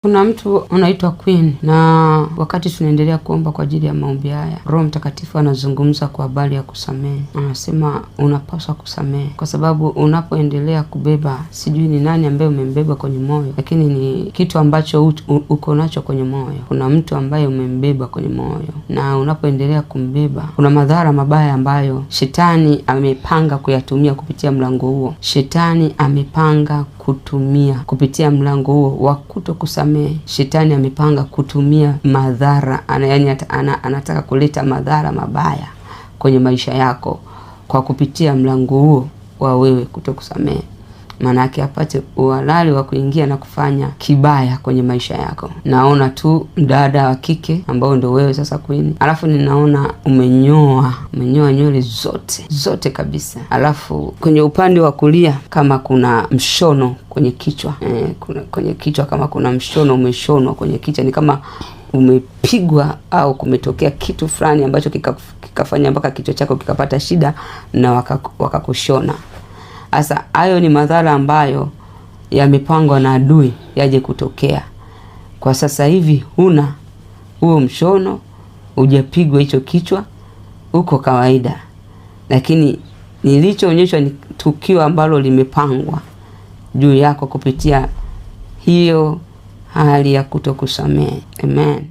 Kuna mtu unaitwa Queen, na wakati tunaendelea kuomba kwa ajili ya maombi haya, Roho Mtakatifu anazungumza kwa habari ya kusamehe. Anasema unapaswa kusamehe kwa sababu unapoendelea kubeba, sijui ni nani ambaye umembeba kwenye moyo, lakini ni kitu ambacho uko nacho kwenye moyo. Kuna mtu ambaye umembeba kwenye moyo, na unapoendelea kumbeba, kuna madhara mabaya ambayo shetani amepanga kuyatumia kupitia mlango huo. Shetani amepanga kutumia kupitia mlango huo wa kutokusamehe. Shetani amepanga kutumia madhara, anataka kuleta madhara mabaya kwenye maisha yako kwa kupitia mlango huo wa wewe kutokusamehe. Maana yake apate uhalali wa kuingia na kufanya kibaya kwenye maisha yako. Naona tu mdada wa kike ambao ndio wewe sasa Queen. Alafu ninaona umenyoa nywele zote kabisa. Alafu kwenye upande wa kulia kama kuna mshono kwenye kichwa. Kwenye kichwa kama kuna mshono umeshonwa kwenye kichwa, ni kama umepigwa au kumetokea kitu fulani ambacho kikafanya mpaka kichwa chako kikapata shida na wakakushona. Sasa hayo ni madhara ambayo yamepangwa na adui yaje kutokea. Kwa sasa hivi huna huo mshono, hujapigwa hicho kichwa, uko kawaida. Lakini nilichoonyeshwa ni tukio ambalo limepangwa juu yako kupitia hiyo hali ya kutokusamehe. Amen.